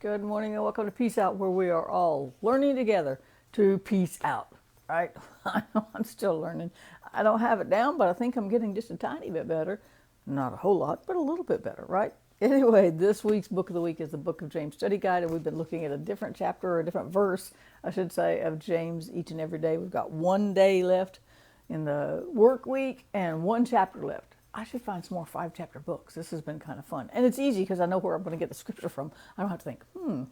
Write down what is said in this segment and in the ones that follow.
Good morning and welcome to Peace Out, where we are all learning together to peace out, right? I know I'm still learning. I don't have it down, but I think I'm getting just a tiny bit better. Not a whole lot, but a little bit better, right? Anyway, this week's book of the week is the Book of James Study Guide, and we've been looking at a different chapter or a different verse, I should say, of James each and every day. We've got one day left in the work week and one chapter left. I should find some more 5-chapter books. This has been kind of fun. And it's easy because I know where I'm going to get the scripture from. I don't have to think,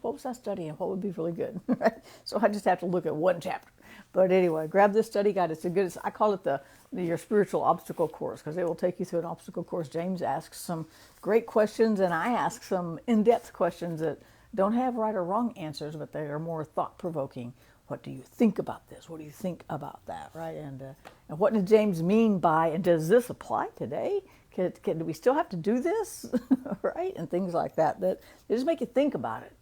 what was I studying? What would be really good? Right? So I just have to look at one chapter. But anyway, grab this study guide. It's a good, I call it your spiritual obstacle course because it will take you through an obstacle course. James asks some great questions and I ask some in-depth questions that don't have right or wrong answers, but they are more thought-provoking. What do you think about this? What do you think about that, right? And what did James mean by, and does this apply today? Do we still have to do this, right? And things like that, that they just make you think about it.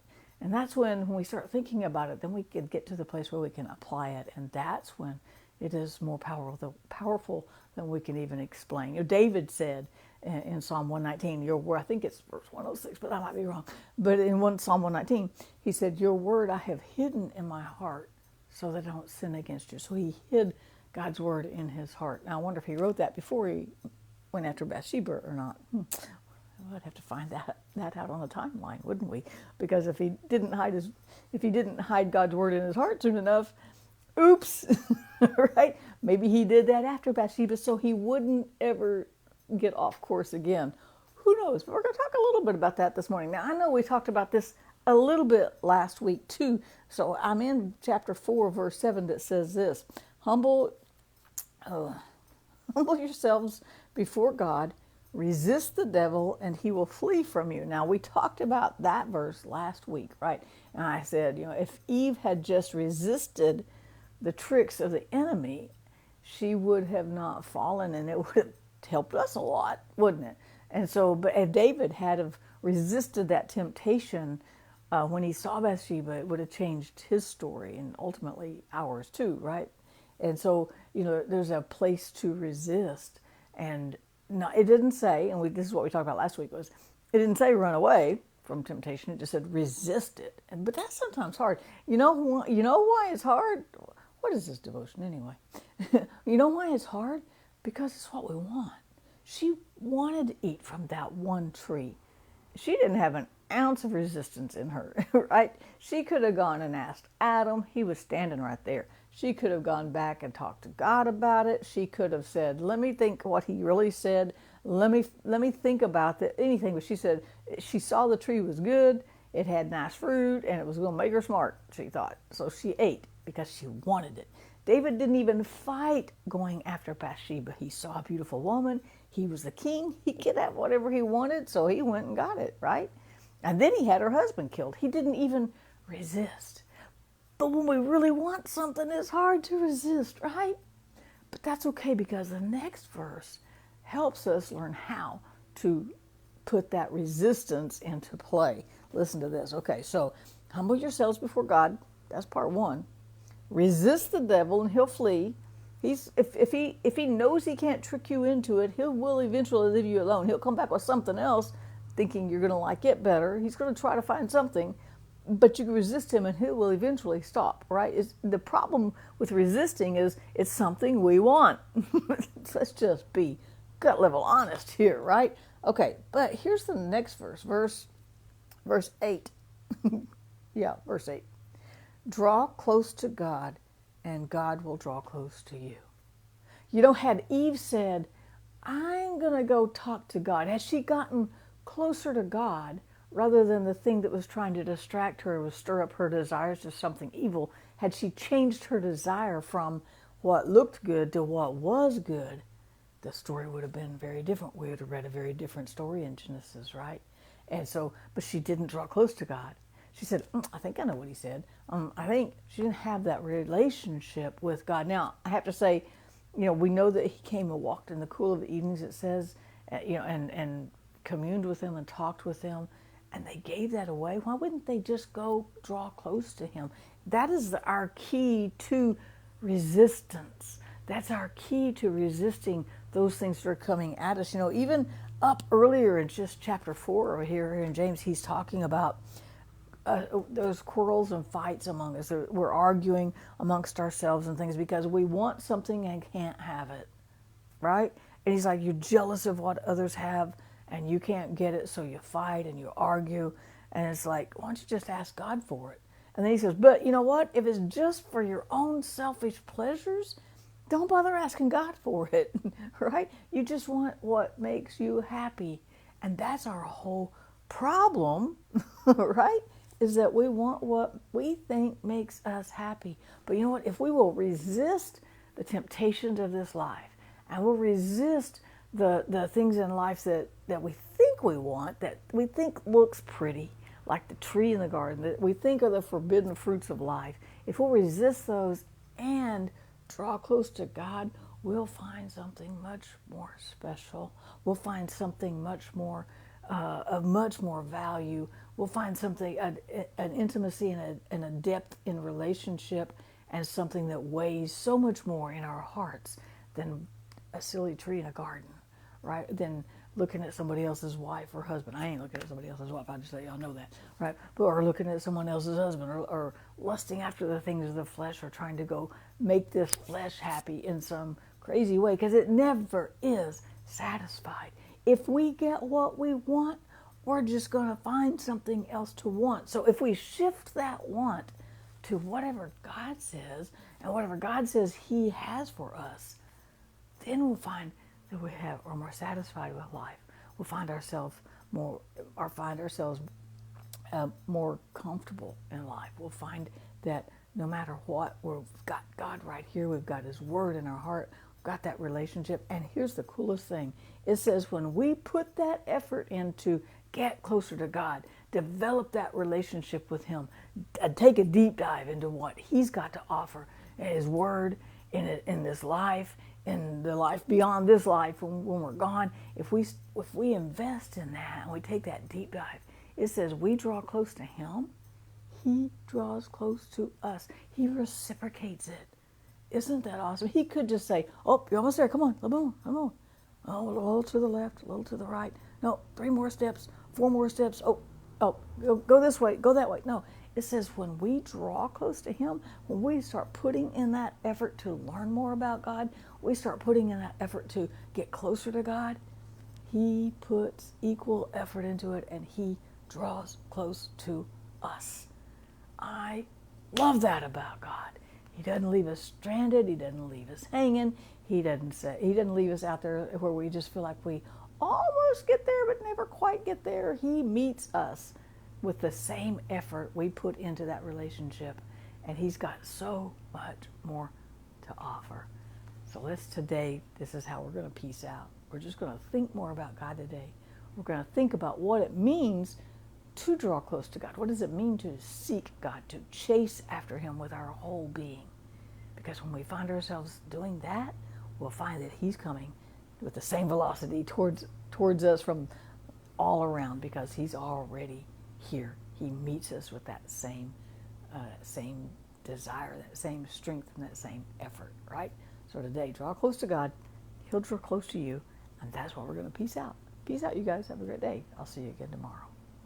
And that's when we start thinking about it, then we can get to the place where we can apply it. And that's when it is more powerful than we can even explain. You know, David said in Psalm 119, your word, I think it's verse 106, but I might be wrong. But in Psalm 119, he said, your word I have hidden in my heart so that I don't sin against you. So he hid God's word in his heart. Now I wonder if he wrote that before he went after Bathsheba or not. I'd have to find that out on the timeline, wouldn't we? Because if he didn't hide God's word in his heart soon enough, oops, right? Maybe he did that after Bathsheba so he wouldn't ever get off course again. Who knows? But we're going to talk a little bit about that this morning. Now, I know we talked about this a little bit last week too. So I'm in chapter 4, verse 7 that says this, humble yourselves before God, resist the devil and he will flee from you. Now we talked about that verse last week, right? And I said, if Eve had just resisted the tricks of the enemy, she would have not fallen and it would have helped us a lot, wouldn't it? And so, but if David had have resisted that temptation when he saw Bathsheba, it would have changed his story and ultimately ours too, right? And so, there's a place to resist. And no, it didn't say, and this is what we talked about last week, it didn't say run away from temptation. It just said resist it. But that's sometimes hard. You know why it's hard? What is this devotion anyway? You know why it's hard? Because it's what we want. She wanted to eat from that one tree. She didn't have an ounce of resistance in her, right? She could have gone and asked Adam. He was standing right there. She could have gone back and talked to God about it. She could have said, let me think what he really said. Let me think about anything. But she said she saw the tree was good. It had nice fruit and it was going to make her smart, she thought. So she ate because she wanted it. David didn't even fight going after Bathsheba. He saw a beautiful woman. He was the king. He could have whatever he wanted, so he went and got it, right? And then he had her husband killed. He didn't even resist. But when we really want something, it's hard to resist, right? But that's okay because the next verse helps us learn how to put that resistance into play. Listen to this. Okay, so humble yourselves before God. That's part 1. Resist the devil and he'll flee. If he knows he can't trick you into it, he will eventually leave you alone. He'll come back with something else thinking you're going to like it better. He's going to try to find something, but you can resist him and he will eventually stop, right? The problem with resisting is it's something we want. Let's just be gut level honest here, right? Okay, but here's the next verse 8. Yeah, verse 8. Draw close to God and God will draw close to you. Had Eve said, I'm going to go talk to God, had she gotten closer to God rather than the thing that was trying to distract her or stir up her desires to something evil, had she changed her desire from what looked good to what was good, the story would have been very different. We would have read a very different story in Genesis, right? And so, but she didn't draw close to God. She said, I think I know what he said. I think she didn't have that relationship with God. Now, I have to say, we know that he came and walked in the cool of the evenings, it says, and communed with them and talked with them, and they gave that away. Why wouldn't they just go draw close to him? That is our key to resistance. That's our key to resisting those things that are coming at us. Even up earlier in just chapter 4 over here in James, he's talking about there's quarrels and fights among us. We're arguing amongst ourselves and things because we want something and can't have it, right? And he's like, you're jealous of what others have and you can't get it, so you fight and you argue. And it's like, why don't you just ask God for it? And then he says, but you know what? If it's just for your own selfish pleasures, don't bother asking God for it, right? You just want what makes you happy. And that's our whole problem, right? Is that we want what we think makes us happy. But you know what? If we will resist the temptations of this life and we'll resist the things in life that we think we want, that we think looks pretty, like the tree in the garden, that we think are the forbidden fruits of life, if we'll resist those and draw close to God, we'll find something much more special. We'll find something much more of much more value. We'll find something, an intimacy and a depth in relationship, and something that weighs so much more in our hearts than a silly tree in a garden, right? Than looking at somebody else's wife or husband. I ain't looking at somebody else's wife. I just let y'all know that, right? Or looking at someone else's husband, or lusting after the things of the flesh, or trying to go make this flesh happy in some crazy way, because it never is satisfied. If we get what we want, we're just going to find something else to want. So if we shift that want to whatever God says, and whatever God says He has for us, then we'll find that are more satisfied with life. We'll find ourselves more comfortable in life. We'll find that no matter what, we've got God right here. We've got His Word in our heart. We've got that relationship. And here's the coolest thing. It says when we put that effort into get closer to God, develop that relationship with Him, take a deep dive into what He's got to offer in His Word, in this life, in the life beyond this life when we're gone, if we invest in that and we take that deep dive, it says we draw close to Him, He draws close to us. He reciprocates it. Isn't that awesome? He could just say, oh, you're almost there. Come on, come on, come on. Oh, a little to the left, a little to the right. No, 3 more steps, 4 more steps. Oh, go this way, go that way. No, it says when we draw close to Him, when we start putting in that effort to learn more about God, we start putting in that effort to get closer to God, He puts equal effort into it and He draws close to us. I love that about God. He doesn't leave us stranded. He doesn't leave us hanging. He doesn't leave us out there where we just feel like we almost get there but never quite get there. He meets us with the same effort we put into that relationship, and He's got so much more to offer. So this is how we're going to peace out. We're just going to think more about God today. We're going to think about what it means to draw close to God. What does it mean to seek God, to chase after Him with our whole being? Because when we find ourselves doing that, we'll find that He's coming with the same velocity towards us from all around, because He's already here. He meets us with that same desire, that same strength, and that same effort, right? So today, draw close to God. He'll draw close to you, and that's why we're going to peace out. Peace out, you guys. Have a great day. I'll see you again tomorrow.